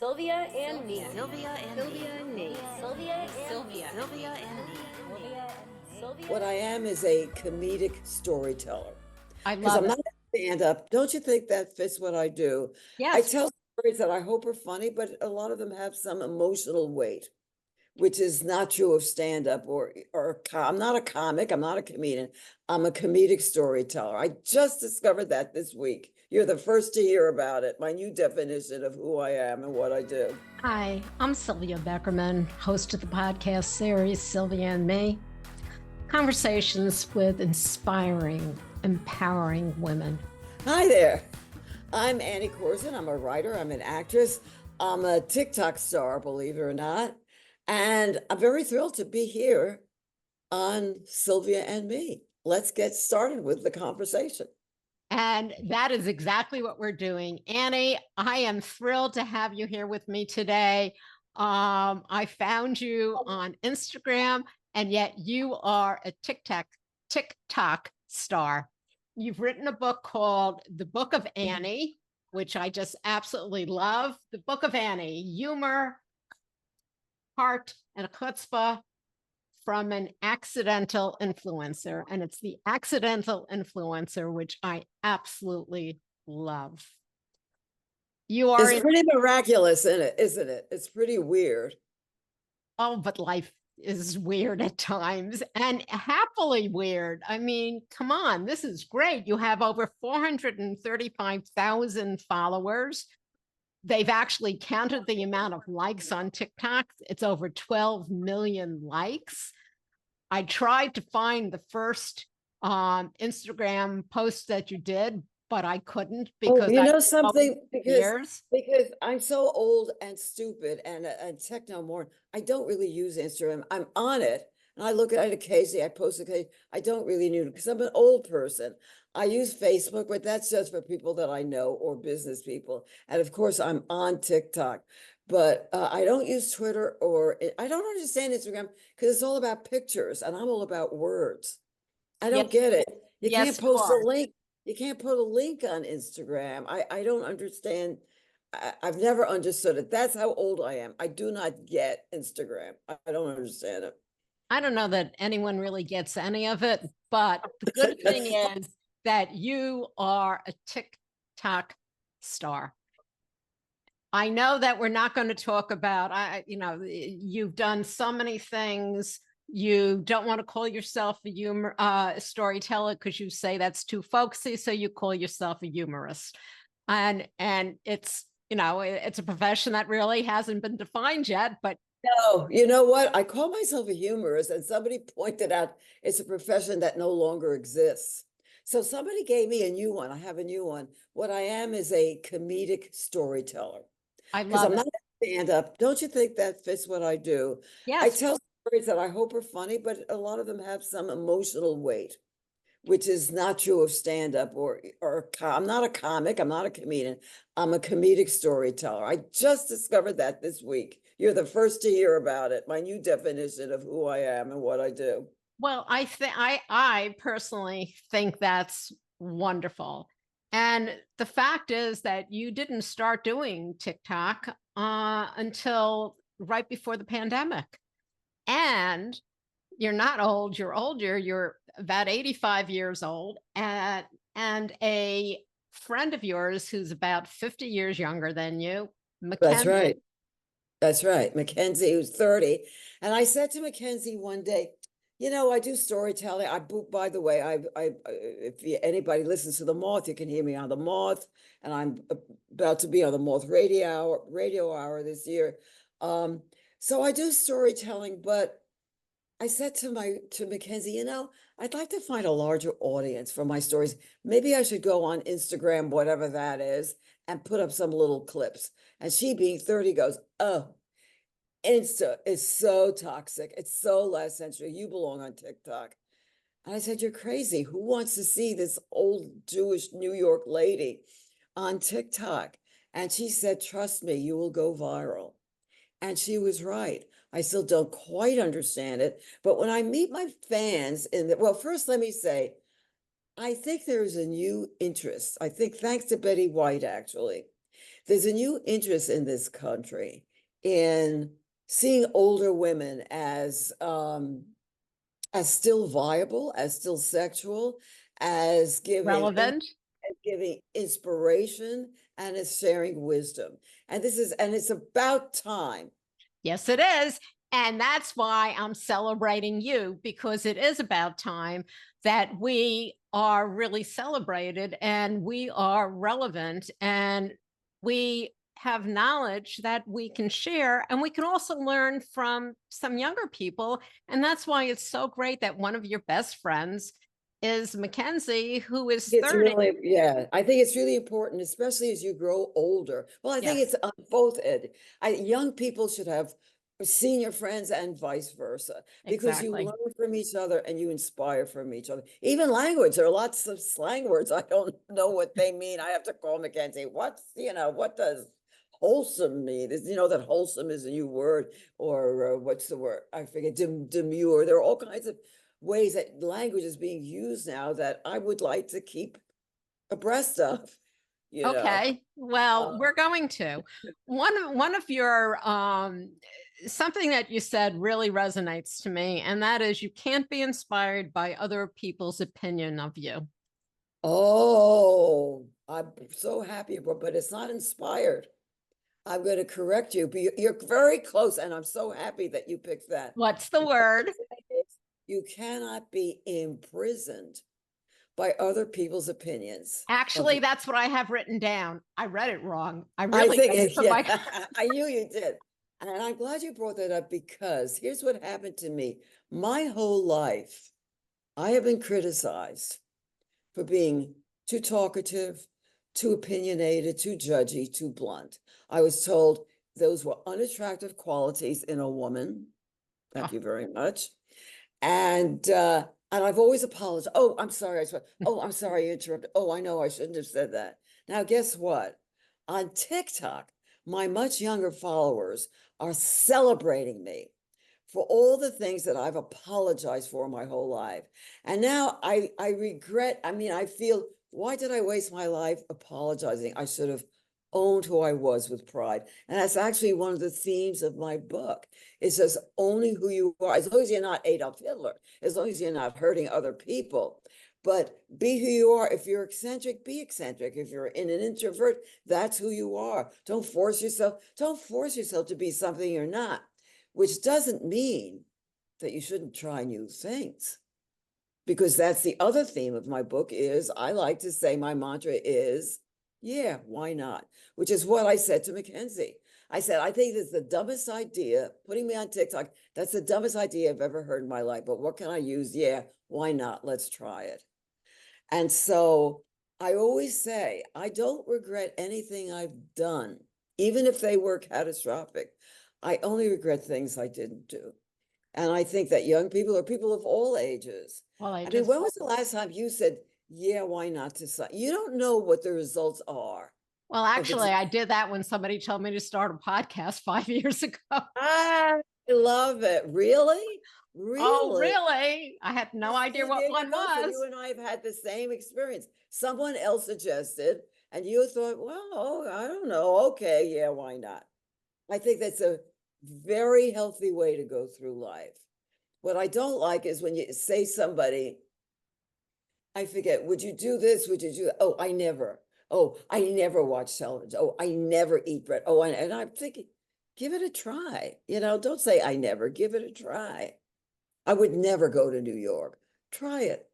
Sylvia and me. Sylvia and Sylvia and me. Sylvia and Sylvia and me. Sylvia. What I am is a comedic storyteller. I Because love I'm it. not a stand-up. Don't you think that fits what I do? I Yes. tell stories that I hope are funny, but a lot of them have some emotional weight, which is not true of stand-up I'm not a comic, I'm not a comedian. I'm a comedic storyteller. I just discovered that this week. You're the first to hear about it, my new definition of who I am and what I do. Hi, I'm Sylvia Beckerman, host of the podcast series Sylvia and Me. Conversations with inspiring, empowering women. Hi there. I'm Annie Korzen. I'm a writer. I'm an actress. I'm a TikTok star, believe it or not. And I'm very thrilled to be here on Sylvia and Me. Let's get started with the conversation. And that is exactly what we're doing. Annie, I am thrilled to have you here with me today. I found you on Instagram, and yet you are a TikTok star. You've written a book called The Book of Annie, which I just absolutely love. The Book of Annie, humor, heart, and a chutzpah from an accidental influencer. And it's the accidental influencer, which I absolutely love. You are It's pretty miraculous, isn't it? It's pretty weird. Oh, but life is weird at times and happily weird. I mean, come on, this is great. You have over 435,000 followers. They've actually counted the amount of likes on TikTok. It's over 12 million likes. I tried to find the first Instagram post that you did, but I couldn't because you know I've something? years. Because I'm so old and stupid and techno more. I don't really use Instagram. I'm on it and I look at it occasionally. I post occasionally. I don't really need it because I'm an old person. I use Facebook, but that's just for people that I know or business people. And of course, I'm on TikTok, but I don't use Twitter I don't understand Instagram because it's all about pictures and I'm all about words. I don't Yes, get it. You can't yes, you post a are. link. You can't put a link on Instagram. I don't understand. I've never understood it. That's how old I am. I do not get Instagram. I don't understand it. I don't know that anyone really gets any of it, but the good thing is that you are a TikTok star. I know that we're not going to talk about, you've done so many things. You don't want to call yourself a storyteller because you say that's too folksy. So you call yourself a humorist. And it's, it's a profession that really hasn't been defined yet, but No, you know what? I call myself a humorist, and somebody pointed out it's a profession that no longer exists. So somebody gave me a new one. I have a new one. What I am is a comedic storyteller. I Because love I'm it. not a stand-up. Don't you think that fits what I do? I Yes. tell stories that I hope are funny, but a lot of them have some emotional weight, which is not true of stand-up I'm not a comic, I'm not a comedian. I'm a comedic storyteller. I just discovered that this week. You're the first to hear about it, my new definition of who I am and what I do. Well, I personally think that's wonderful. And the fact is that you didn't start doing TikTok until right before the pandemic. And you're not old, you're older, you're about 85 years old. And a friend of yours who's about 50 years younger than you, That's Mackenzie. right. That's right. Mackenzie, who's 30. And I said to Mackenzie one day, I do storytelling. By the way, anybody listens to the Moth, you can hear me on the Moth, and I'm about to be on the Moth radio hour this year. So I do storytelling, but I said to Mackenzie, I'd like to find a larger audience for my stories. Maybe I should go on Instagram, whatever that is, and put up some little clips. And she, being 30, goes, "Oh, Insta is so toxic. It's so less sensual. You belong on TikTok." And I said, "You're crazy. Who wants to see this old Jewish New York lady on TikTok?" And she said, "Trust me, you will go viral." And she was right. I still don't quite understand it. But when I meet my fans well, first let me say, I think there's a new interest. I think thanks to Betty White, actually, there's a new interest in this country in seeing older women as still viable, as still sexual, as Relevant. giving inspiration, and as sharing wisdom. And it's about time. Yes, it is. And that's why I'm celebrating you, because it is about time that we are really celebrated and we are relevant and we have knowledge that we can share, and we can also learn from some younger people. And that's why it's so great that one of your best friends is Mackenzie, who is It's 30. really, yeah, I think it's really important, especially as you grow older. Well, I think Yes. it's on both ed. Young people should have senior friends and vice versa, because you Exactly. learn from each other and you inspire from each other. Even language, there are lots of slang words. I don't know what they mean. I have to call Mackenzie. What does wholesome mean? That wholesome is a new word, or what's the word? I forget, demure. There are all kinds of ways that language is being used now that I would like to keep abreast of. Okay. Well, Uh, we're going to. One of your something that you said really resonates to me, and that is you can't be inspired by other people's opinion of you. Oh, I'm so happy, but it's not inspired. I'm going to correct you, but you're very close, and I'm so happy that you picked that. What's the word? You cannot be imprisoned by other people's opinions. Actually, that's what I have written down. I read it wrong. I I really think, did. yeah, I knew you did. And I'm glad you brought that up, because here's what happened to me. My whole life, I have been criticized for being too talkative, too opinionated, too judgy, too blunt. I was told those were unattractive qualities in a woman. Thank you very much. And I've always apologized. Oh, I'm sorry. I'm sorry I interrupted. Oh, I know I shouldn't have said that. Now, guess what? On TikTok, my much younger followers are celebrating me for all the things that I've apologized for my whole life. And now I regret, I feel, why did I waste my life apologizing? I should have owned who I was with pride. And that's actually one of the themes of my book. It says, owning who you are, as long as you're not Adolf Hitler, as long as you're not hurting other people. But be who you are. If you're eccentric, be eccentric. If you're an introvert, that's who you are. Don't force yourself to be something you're not, which doesn't mean that you shouldn't try new things. Because that's the other theme of my book is, I like to say my mantra is, yeah, why not? Which is what I said to Mackenzie. I said, I think it's the dumbest idea, putting me on TikTok. That's the dumbest idea I've ever heard in my life. But what can I use? Yeah, why not? Let's try it. And so I always say, I don't regret anything I've done, even if they were catastrophic. I only regret things I didn't do. And I think that young people, or people of all ages, Well, when was the last time you said, yeah, why not to sign? You don't know what the results are. Well, actually, I did that when somebody told me to start a podcast 5 years ago. I love it. Really? Oh, Really? really? I had no idea what one So was. you and I have had the same experience. Someone else suggested, and you thought, well, I don't know. Okay, yeah, why not? I think that's a very healthy way to go through life. What I don't like is when you say somebody, I forget, would you do this? Would you do that? Oh, I never. Oh, I never watch television. Oh, I never eat bread. Oh, and I'm thinking, give it a try. Don't say I never, give it a try. I would never go to New York. Try it.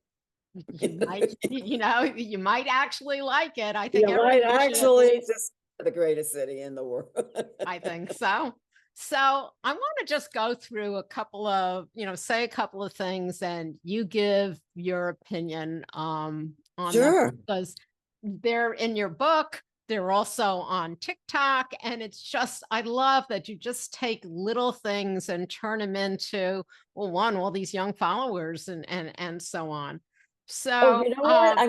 You might actually like it. I think You might everybody should. actually just the greatest city in the world. I think so. So I want to just go through a couple of, say a couple of things, and you give your opinion on them, Sure. because they're in your book. They're also on TikTok. And it's just, I love that you just take little things and turn them into, well, all these young followers and so on. So, Oh, you know what? I'm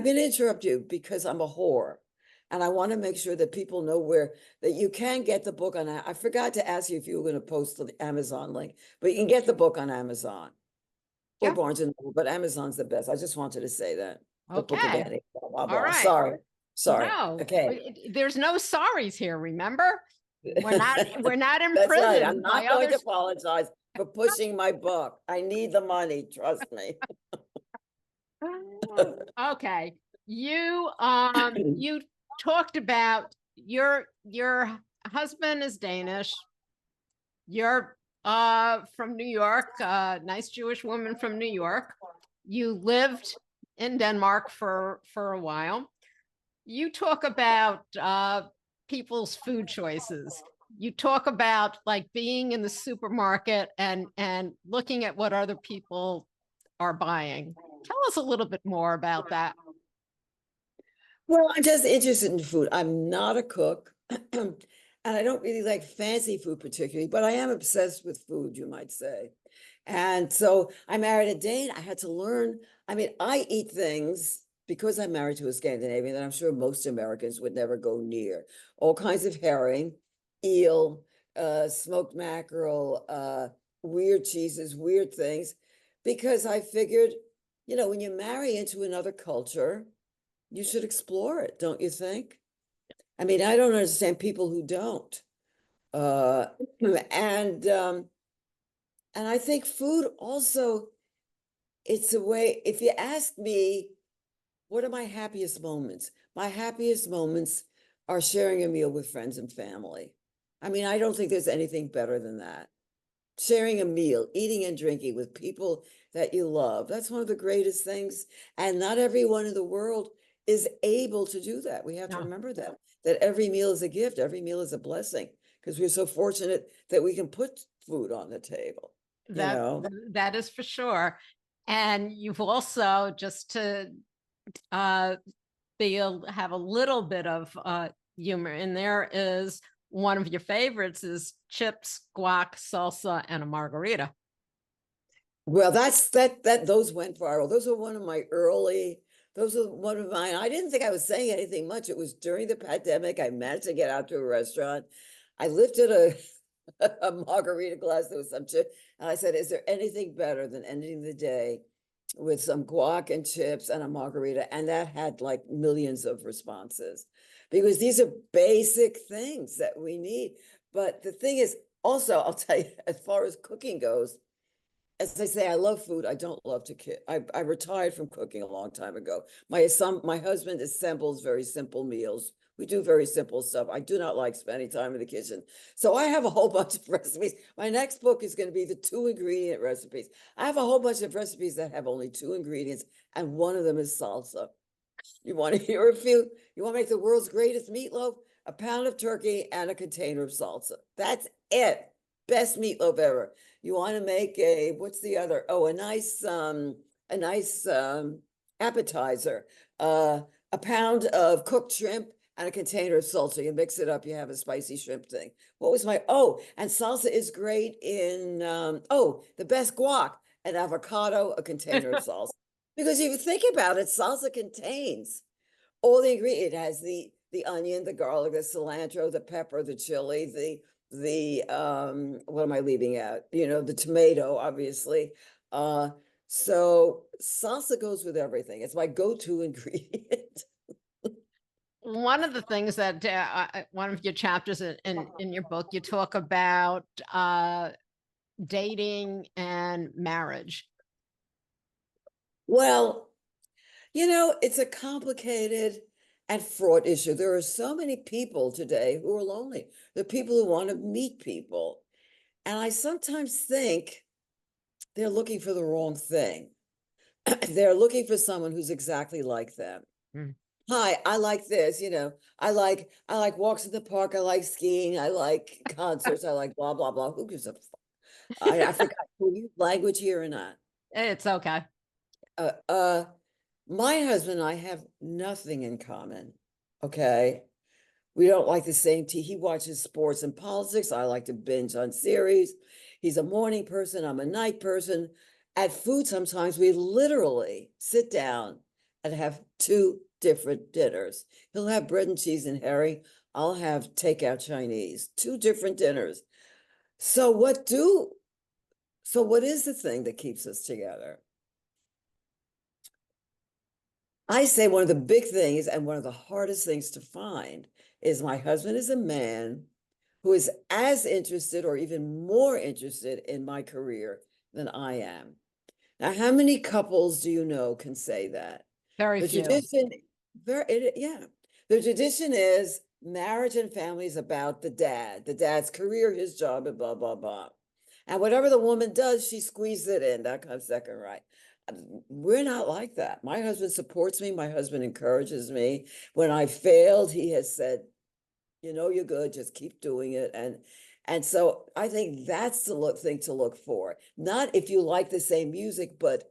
gonna interrupt you because I'm a whore. And I want to make sure that people know that you can get the book on. I forgot to ask you if you were going to post the Amazon link, but you can get the book on Amazon or Yeah. Barnes and Noble, but Amazon's the best. I just wanted to say that. The book of Okay. Annie. Blah, blah, All blah. right. Sorry. Sorry. No, Okay. there's no sorries here, remember? We're not That's right. I'm imprisoned by not going to others. apologize for pushing my book. I need the money, trust me. Okay. You you talked about your husband is Danish. You're from New York, nice Jewish woman from New York. You lived in Denmark for a while. You talk about people's food choices. You talk about like being in the supermarket and looking at what other people are buying. Tell us a little bit more about that. Well, I'm just interested in food. I'm not a cook, and I don't really like fancy food particularly, but I am obsessed with food, you might say. And so I married a Dane. I had to learn. I mean, I eat things because I'm married to a Scandinavian that I'm sure most Americans would never go near. All kinds of herring, eel, smoked mackerel, weird cheeses, weird things, because I figured, when you marry into another culture, you should explore it, don't you think? I mean, I don't understand people who don't. Uh, and I think food also, it's a way, if you ask me, what are my happiest moments? My happiest moments are sharing a meal with friends and family. I mean, I don't think there's anything better than that. Sharing a meal, eating and drinking with people that you love. That's one of the greatest things. And not everyone in the world is able to do that. We have to No. remember that every meal is a gift, every meal is a blessing, because we're so fortunate that we can put food on the table. That is for sure. And you've also, just to have a little bit of humor in there, is one of your favorites is chips, guac, salsa, and a margarita. Well, those went viral. Those are one of mine. I didn't think I was saying anything much. It was during the pandemic. I managed to get out to a restaurant. I lifted a margarita glass. There was some chip, and I said, "Is there anything better than ending the day with some guac and chips and a margarita?" And that had like millions of responses, because these are basic things that we need. But the thing is, also, I'll tell you, as far as cooking goes, as I say, I love food. I don't love to cook. I retired from cooking a long time ago. My husband assembles very simple meals. We do very simple stuff. I do not like spending time in the kitchen. So I have a whole bunch of recipes. My next book is going to be the 2-ingredient recipes. I have a whole bunch of recipes that have only 2 ingredients, and one of them is salsa. You want to hear a few? You want to make the world's greatest meatloaf? A pound of turkey and a container of salsa. That's it. Best meatloaf ever. You want to make what's the other? Oh, a nice appetizer. A pound of cooked shrimp and a container of salsa. You mix it up, you have a spicy shrimp thing. And salsa is great in the best guac, an avocado, a container of salsa. Because if you think about it, salsa contains all the ingredients. It has the onion, the garlic, the cilantro, the pepper, the chili, the what am I leaving out? The tomato, obviously. So salsa goes with everything. It's my go-to ingredient. One of the things that one of your chapters in your book, you talk about dating and marriage. Well, it's a complicated and fraught issue. There are so many people today who are lonely. There are people who want to meet people. And I sometimes think they're looking for the wrong thing. They're looking for someone who's exactly like them. Mm. Hi, I like this, I like walks in the park, I like skiing, I like concerts, I like blah, blah, blah. Who gives a fuck? I forgot, can we use language here or not? It's okay. My husband and I have nothing in common. Okay. We don't like the same tea. He watches sports and politics. I like to binge on series. He's a morning person. I'm a night person. At food, sometimes we literally sit down and have 2 different dinners. He'll have bread and cheese and herring. I'll have takeout Chinese. 2 different dinners. So what is the thing that keeps us together? I say one of the big things and one of the hardest things to find is my husband is a man who is as interested or even more interested in my career than I am. Now, how many couples do you know can say that? Very The few. tradition, yeah, the tradition is marriage and family is about the dad's career, his job, and blah, blah, blah. And whatever the woman does, she squeezes it in. That comes second, right? We're not like that. My husband supports me. My husband encourages me. When I failed, he has said, you know, you're good, just keep doing it. And so I think that's the thing to look for. Not if you like the same music, but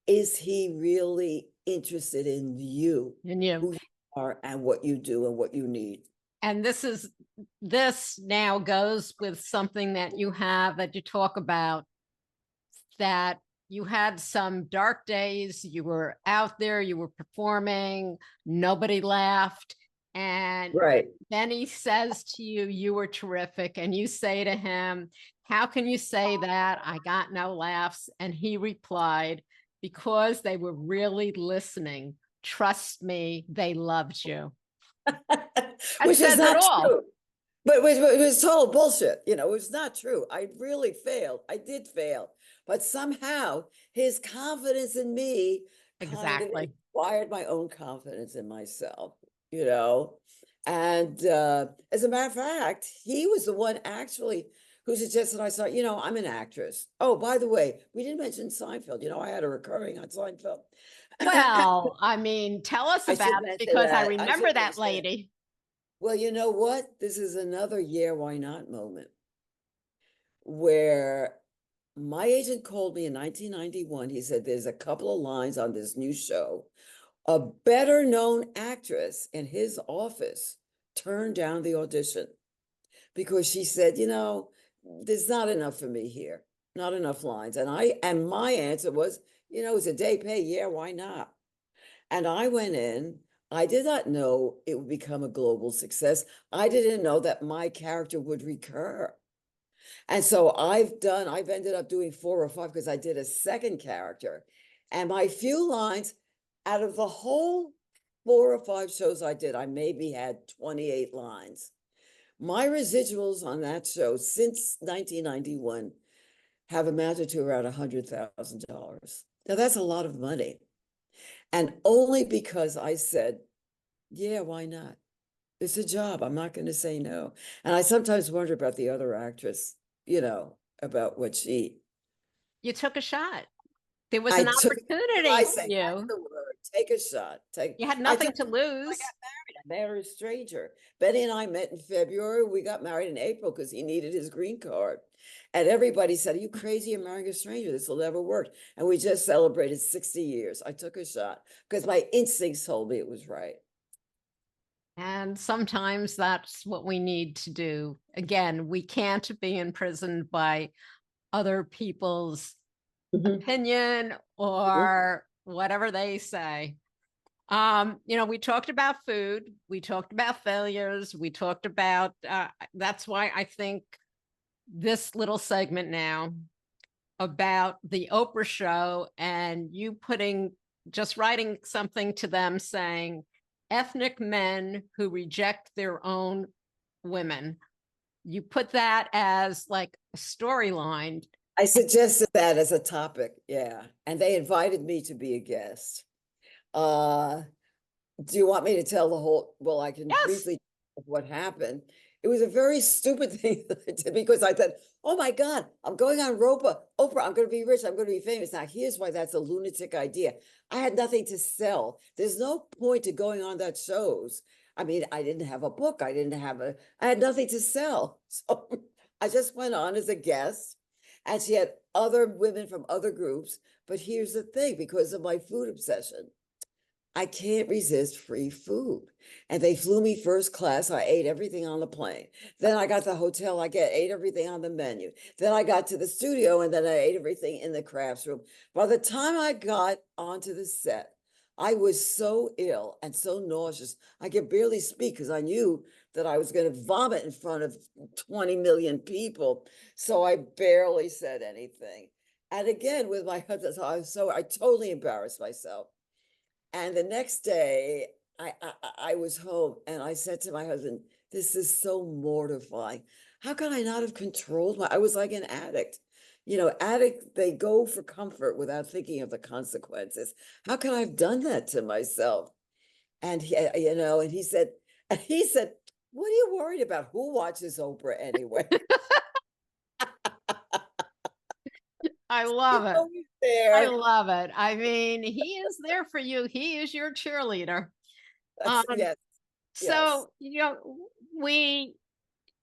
is he really interested in you, And you, who you are, and what you do and what you need? and this now goes with something that you have that you talk about, that you had some dark days, you were out there, you were performing, nobody laughed. And Right. then he says to you, you were terrific. And you say to him, how can you say that? I got no laughs. And he replied, because they were really listening. Trust me, they loved you. That Which is says it not all. true. But it was total bullshit. You know, it was not true. I really failed. I did fail. But somehow his confidence in me kind of Exactly. inspired my own confidence in myself, you know. And as a matter of fact, he was the one actually who suggested I thought, you know, I'm an actress. Oh, by the way, we didn't mention Seinfeld. You know, I had a recurring on Seinfeld. Well, I mean, tell us I should about it mention because I that. I remember should that mention that. lady. Well, you know what? This is another yeah, why not moment where my agent called me in 1991. He said, there's a couple of lines on this new show. A better known actress in his office turned down the audition because she said, you know, there's not enough for me here, not enough lines. And my answer was, you know, it's a day pay. Yeah, why not? And I went in. I did not know it would become a global success. I didn't know that my character would recur. And so I've ended up doing 4 or 5 because I did a second character. And my few lines out of the whole 4 or 5 shows I did, I maybe had 28 lines. My residuals on that show since 1991 have amounted to around $100,000. Now that's a lot of money. And only because I said, yeah, why not? It's a job. I'm not going to say no. And I sometimes wonder about the other actress, you know, about what You took a shot. There was I an took, opportunity I for say, that's you. the word, take a shot. You had I nothing took, to I lose. got married. I married a stranger. Betty and I met in February. We got married in April because he needed his green card. And everybody said, are you crazy? You're marrying a stranger. This will never work. And we just celebrated 60 years. I took a shot because my instincts told me it was right. And sometimes that's what we need to do. Again, we can't be imprisoned by other people's opinion or whatever they say. We talked about food, we talked about failures, we talked about that's why I think this little segment now about the Oprah show and you just writing something to them saying ethnic men who reject their own women. You put that as like a storyline. I suggested that as a topic, yeah. And they invited me to be a guest. Uh, do you want me to tell the whole, well, I can Yes. briefly tell what happened. It was a very stupid thing that I did because I thought, oh my God, I'm going on Oprah, I'm going to be rich, I'm going to be famous. Now, here's why that's a lunatic idea. I had nothing to sell. There's no point to going on that shows. I mean, I didn't have a book. I had nothing to sell. So I just went on as a guest and she had other women from other groups. But here's the thing, because of my food obsession, I can't resist free food. And they flew me first class. I ate everything on the plane. Then I got the hotel. Ate everything on the menu. Then I got to the studio and then I ate everything in the crafts room. By the time I got onto the set, I was so ill and so nauseous. I could barely speak because I knew that I was going to vomit in front of 20 million people. So I barely said anything. And again, with my husband, I totally embarrassed myself. And the next day, I was home and I said to my husband, this is so mortifying. How can I not have controlled I was like an addict. You know, addict, they go for comfort without thinking of the consequences. How can I have done that to myself? And he, and he said, what are you worried about? Who watches Oprah anyway? I He's love it. always I there. love it. I mean, he is there for you. He is your cheerleader. That's, Um, yes, yes. so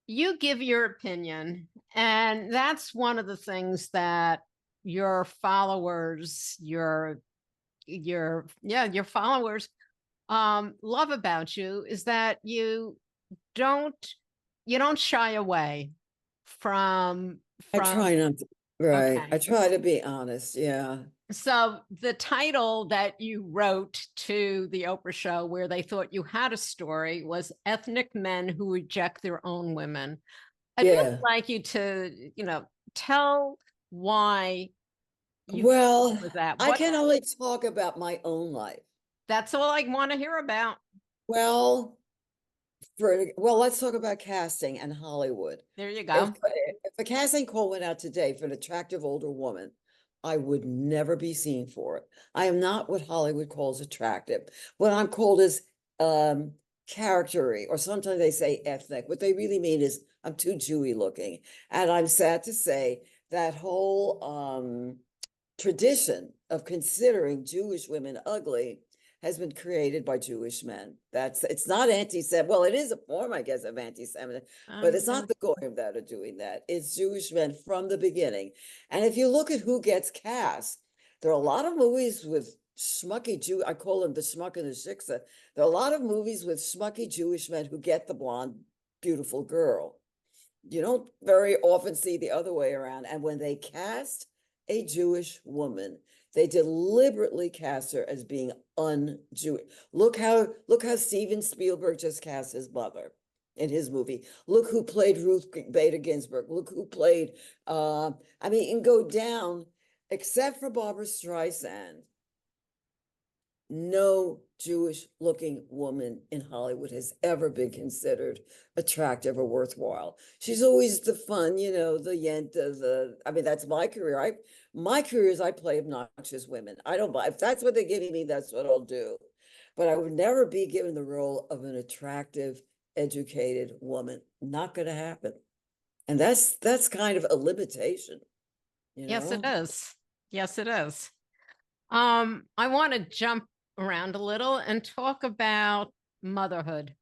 you give your opinion, and that's one of the things that your followers, your followers love about you is that don't you don't shy away from I from try not to, right. I okay. try to be honest. Yeah. So the title that you wrote to the Oprah show where they thought you had a story was Ethnic Men Who Reject Their Own Women. I'd really Yeah. like you to, tell why you came up Well, with that. I can only talk about my own life. That's all I want to hear about. Well, let's talk about casting and Hollywood. There you If go. if a casting call went out today for an attractive older woman, I would never be seen for it. I am not what Hollywood calls attractive. What I'm called is charactery, or sometimes they say ethnic. What they really mean is I'm too Jewy looking. And I'm sad to say that whole tradition of considering Jewish women ugly has been created by Jewish men. It's not anti-Semitic. Well, it is a form, I guess, of anti-Semitic, but it's not the Goyim that are doing that. It's Jewish men from the beginning. And if you look at who gets cast, there are a lot of movies with schmucky Jew. I call them the schmuck and the shiksa. There are a lot of movies with schmucky Jewish men who get the blonde, beautiful girl. You don't very often see the other way around. And when they cast a Jewish woman, they deliberately cast her as being un-Jewish. Look how Steven Spielberg just cast his mother in his movie. Look who played Ruth Bader Ginsburg. Look who played I mean, you can go down, except for Barbara Streisand. No Jewish looking woman in Hollywood has ever been considered attractive or worthwhile. She's always the fun, the yenta, I mean, that's my career. My career is I play obnoxious women. I don't buy, if that's what they're giving me, that's what I'll do. But I would never be given the role of an attractive, educated woman. Not going to happen. And that's kind of a limitation, you Yes, it know? is. Yes, it is. I want to jump around a little and talk about motherhood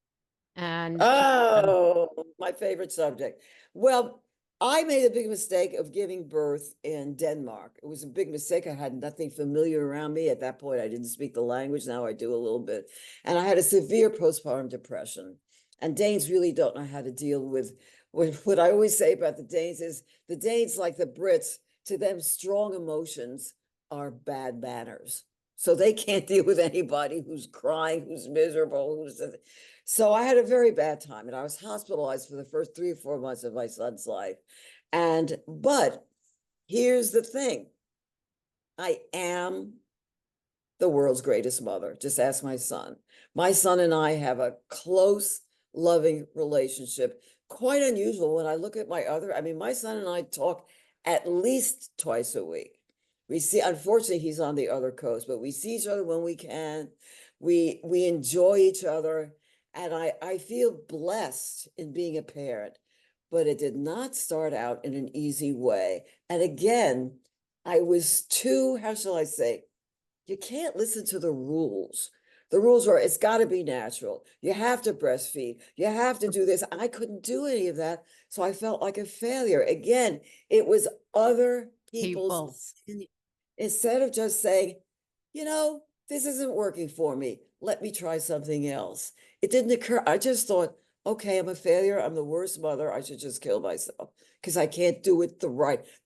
and children. Oh, my favorite subject. Well, I made a big mistake of giving birth in Denmark. It was a big mistake. I had nothing familiar around me. At that point, I didn't speak the language. Now I do a little bit. And I had a severe postpartum depression. And Danes really don't know how to deal with what I always say about the Danes is the Danes, like the Brits, to them, strong emotions are bad manners. So they can't deal with anybody who's crying, who's miserable, so I had a very bad time, and I was hospitalized for the first 3 or 4 months of my son's life. But here's the thing. I am the world's greatest mother. Just ask my son. My son and I have a close, loving relationship, quite unusual when I look at my son and I talk at least twice a week. Unfortunately, he's on the other coast, but we see each other when we can. We enjoy each other. And I feel blessed in being a parent, but it did not start out in an easy way. And again, I was too, how shall I say, you can't listen to the rules. The rules are it's got to be natural. You have to breastfeed. You have to do this. I couldn't do any of that. So I felt like a failure. Again, it was other people's People's. opinion. Instead of just saying, this isn't working for me. Let me try something else. It didn't occur. I just thought, okay, I'm a failure. I'm the worst mother. I should just kill myself because I can't do it the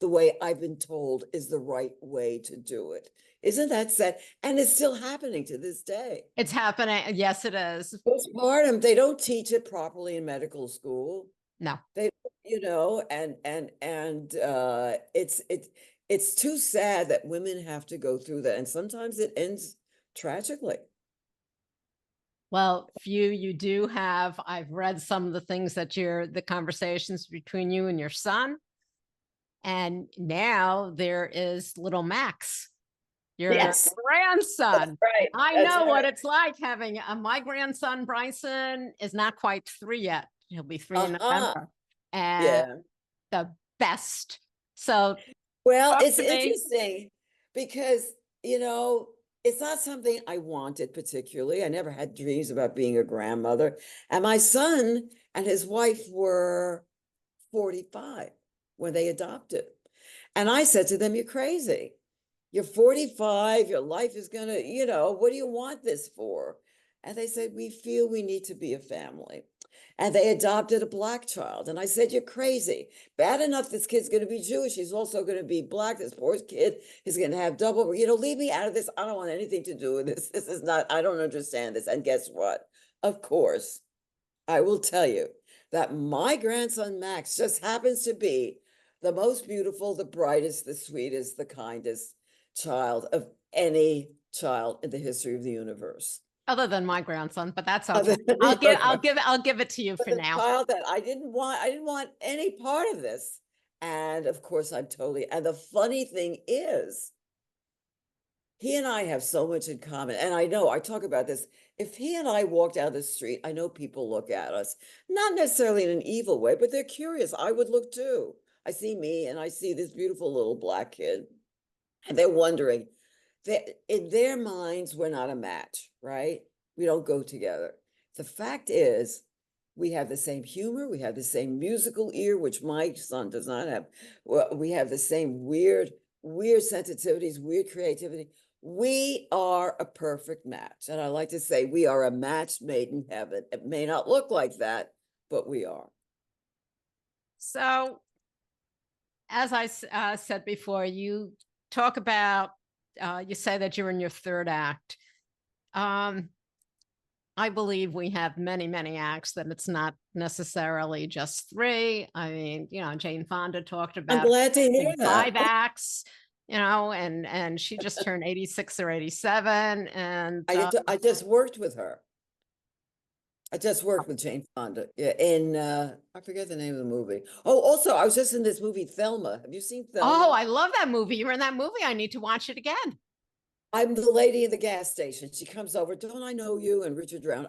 way I've been told is the right way to do it. Isn't that sad? And it's still happening to this day. It's happening. Yes, it is. Postpartum, they don't teach it properly in medical school. No. They, it's too sad that women have to go through that. And sometimes it ends tragically. Well, few you do have. I've read some of the things that the conversations between you and your son. And now there is little Max, your Yes. grandson. Right. I That's know what right. it's like having my grandson, Bryson, is not quite 3 yet. He'll be 3 in November. And Yeah. the best. So Well, talk it's to me. interesting because, it's not something I wanted particularly. I never had dreams about being a grandmother. And my son and his wife were 45 when they adopted. And I said to them, "You're crazy. You're 45, your life is gonna, what do you want this for?" And they said, "We feel we need to be a family." And they adopted a Black child. And I said, "You're crazy. Bad enough this kid's going to be Jewish. He's also going to be Black. This poor kid is going to have double, leave me out of this. I don't want anything to do with this. This is not, I don't understand this." And guess what? Of course, I will tell you that my grandson, Max, just happens to be the most beautiful, the brightest, the sweetest, the kindest child of any child in the history of the universe. Other than my grandson, but that's okay. Other than I'll give it to you But for the now. child that I didn't want any part of this. And of course, and the funny thing is, he and I have so much in common. And I know I talk about this. If he and I walk down the street, I know people look at us, not necessarily in an evil way, but they're curious. I would look too. I see me and I see this beautiful little Black kid, and they're wondering that in their minds, we're not a match, right? We don't go together. The fact is, we have the same humor, we have the same musical ear, which my son does not have. Well, we have the same weird sensitivities, weird creativity. We are a perfect match. And I like to say we are a match made in heaven. It may not look like that, but we are. So, as I said before, you talk about, you say that you're in your third act. I believe we have many, many acts, that it's not necessarily just 3. I mean, Jane Fonda talked I'm about glad to hear that. 5 acts, and she just turned 86 or 87. And I just worked with her. I just worked with Jane Fonda in I forget the name of the movie. Oh, also, I was just in this movie, Thelma. Have you seen Thelma? oh, I love that movie. You were in that movie. I need to watch it again. I'm the lady in the gas station. She comes over, "Don't I know you?" And Richard Drown.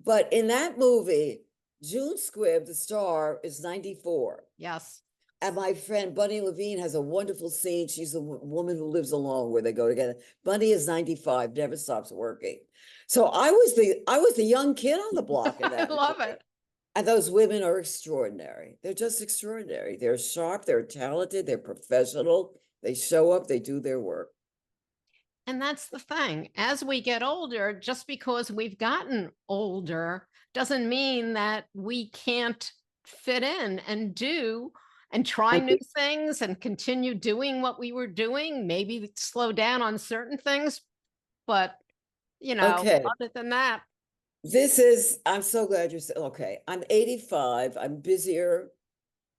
But in that movie, June Squibb, the star, is 94. Yes. And my friend Bunny Levine has a wonderful scene. She's a woman who lives alone, where they go together. Bunny is 95, never stops working. So I was the young kid on the block in I that love movie. it. And those women are extraordinary. They're just extraordinary. They're sharp, they're talented, they're professional. They show up, they do their work. And that's the thing. As we get older, just because we've gotten older doesn't mean that we can't fit in and do and try And new things and continue doing what we were doing, maybe slow down on certain things. But, okay, other than that, I'm so glad you're okay. I'm 85. I'm busier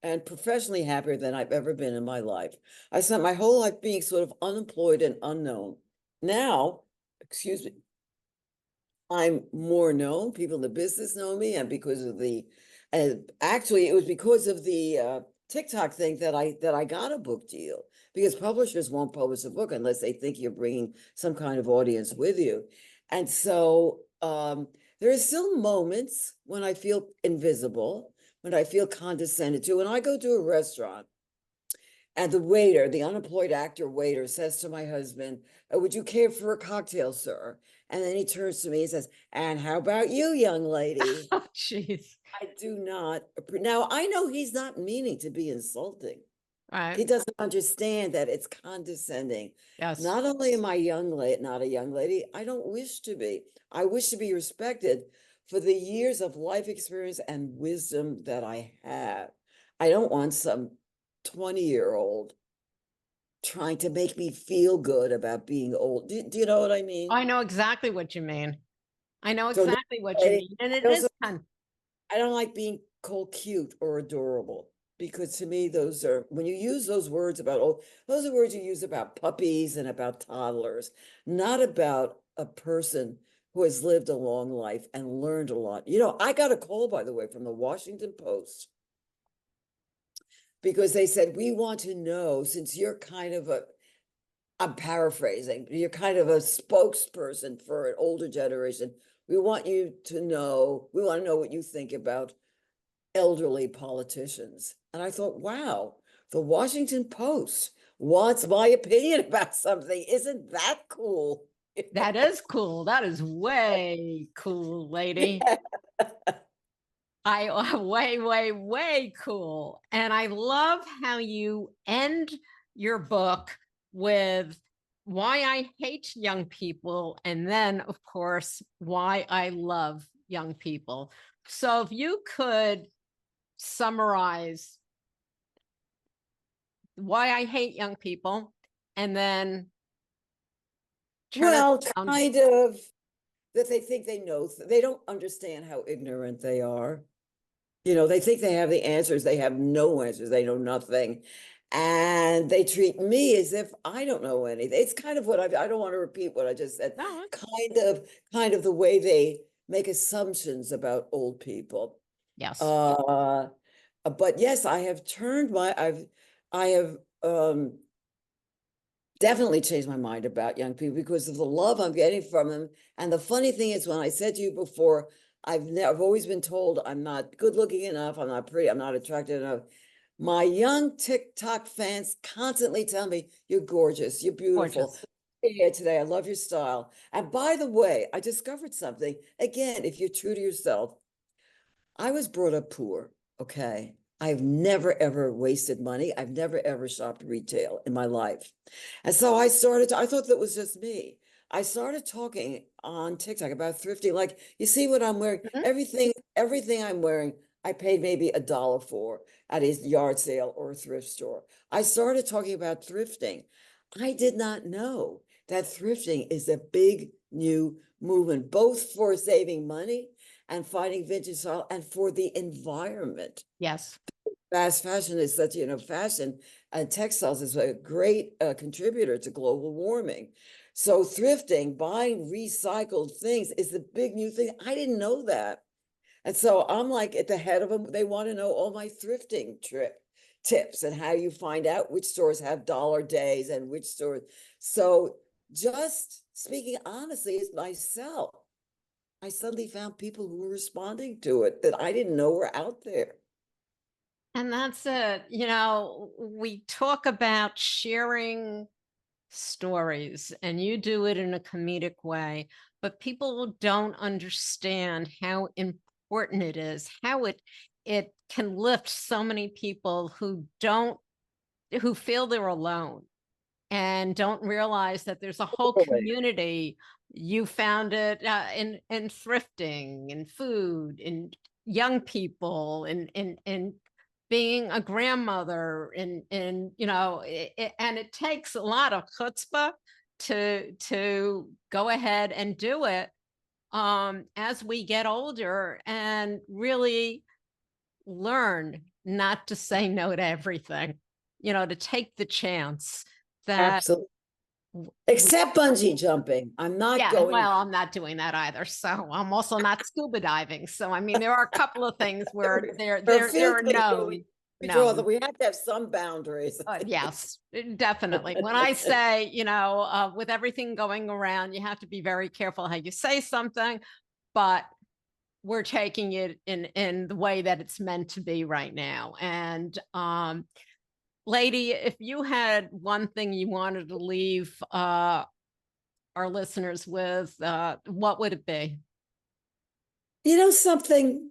and professionally happier than I've ever been in my life. I spent my whole life being sort of unemployed and unknown. Now, excuse me, I'm more known. People in the business know me, and because of actually, it was because of the TikTok thing that I got a book deal, because publishers won't publish a book unless they think you're bringing some kind of audience with you. And so there are still moments when I feel invisible, when I feel condescended to. When I go to a restaurant and the waiter, the unemployed actor waiter, says to my husband, "Would you care for a cocktail, sir?" And then he turns to me and says, "And how about you, young lady?" oh, jeez. I do not. Now, I know he's not meaning to be insulting. Right. He doesn't understand that it's condescending. Yes. Not only am I not a young lady, I don't wish to be. I wish to be respected for the years of life experience and wisdom that I have. I don't want some 20-year-old trying to make me feel good about being old. Do you know what I mean? I know exactly what you mean. I know So exactly what you mean. And it is I don't like being called cute or adorable, because to me, those are, when you use those words about, oh, those are words you use about puppies and about toddlers, not about a person who has lived a long life and learned a lot. You know, I got a call, by the way, from the Washington Post, because they said, we want to know, since you're kind of a, I'm paraphrasing, you're kind of a spokesperson for an older generation. We want you to know, we want to know what you think about elderly politicians. And I thought, wow, the Washington Post wants my opinion about something. Isn't that cool? That is cool. That is way cool, lady. Way cool. And I love how you end your book with why I hate young people, and then, of course, why I love young people. So if you could summarize why I hate young people, and then Well, around. kind of that they think they know, they don't understand how ignorant they are. You know, they think they have the answers. They have no answers. They know nothing. And they treat me as if I don't know anything. It's kind of what I don't want to repeat what I just said. No, Kind of the way they make assumptions about old people. yes. But yes, I have I have definitely changed my mind about young people because of the love I'm getting from them. And the funny thing is, when I said to you before, I've always been told I'm not good looking enough, I'm not pretty, I'm not attractive enough. My young TikTok fans constantly tell me, you're gorgeous, you're beautiful. Gorgeous. Yeah, today, I love your style. And by the way, I discovered something. Again, if you're true to yourself, I was brought up poor, okay? I've never ever wasted money. I've never ever shopped retail in my life. And so I thought that was just me. I started talking on TikTok about thrifting. Like, you see what I'm wearing? Mhm. Everything I'm wearing, I paid maybe $1 for at a yard sale or a thrift store. I started talking about thrifting. I did not know that thrifting is a big new movement, both for saving money and finding vintage style and for the environment. Yes. Fast fashion is such, fashion and textiles is a great contributor to global warming. So thrifting, buying recycled things is the big new thing. I didn't know that. And so I'm like at the head of them. They want to know all my thrifting tips and how you find out which stores have dollar days and which stores. So just speaking honestly as myself, I suddenly found people who were responding to it that I didn't know were out there. And that's it. You know, we talk about sharing stories, and you do it in a comedic way, but people don't understand how important it is, how it can lift so many people who feel they're alone and don't realize that there's a whole Totally. community. You found it in thrifting, in food, in young people, in being a grandmother, and and it takes a lot of chutzpah to go ahead and do it as we get older and really learn not to say no to everything, to take the chance that Absolutely. Except bungee jumping. I'm not yeah, going. well, I'm not doing that either. So I'm also not scuba diving. So I mean, there are a couple of things where For there are filthy, known. we draw that known. we have to have some boundaries. Yes, definitely. When I say, with everything going around, you have to be very careful how you say something, but we're taking it in the way that it's meant to be right now. And lady, if you had one thing you wanted to leave our listeners with, what would it be? You know something?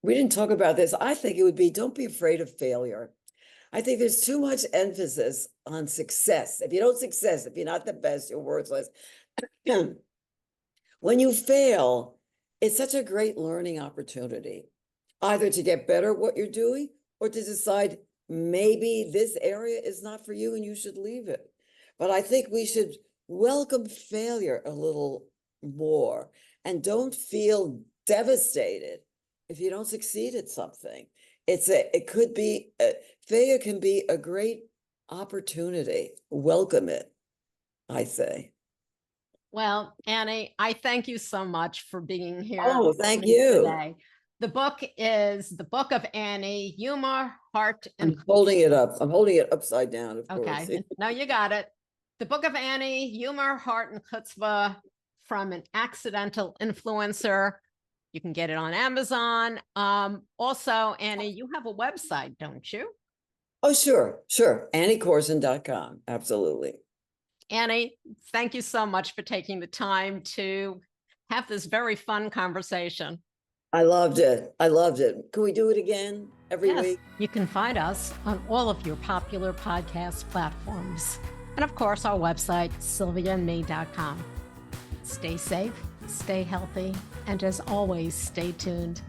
We didn't talk about this. I think it would be, don't be afraid of failure. I think there's too much emphasis on success. If you're not the best, you're worthless. When you fail, it's such a great learning opportunity, either to get better at what you're doing or to decide maybe this area is not for you and you should leave it. But I think we should welcome failure a little more and don't feel devastated if you don't succeed at something. it could be, failure can be a great opportunity. Welcome it, I say. Well, Annie, I thank you so much for being here. Oh, thank with me you. today. The book is The Book of Annie, Humor, Heart, and I'm holding it up. I'm holding it upside down, of course. Okay, now you got it. The Book of Annie, Humor, Heart, and Chutzpah from an Accidental Influencer. You can get it on Amazon. Also, Annie, you have a website, don't you? Oh, sure. AnnieKorzen.com. Absolutely. Annie, thank you so much for taking the time to have this very fun conversation. I loved it. I loved it. Can we do it again every week? You can find us on all of your popular podcast platforms. And of course, our website, sylviaandme.com. Stay safe, stay healthy, and as always, stay tuned.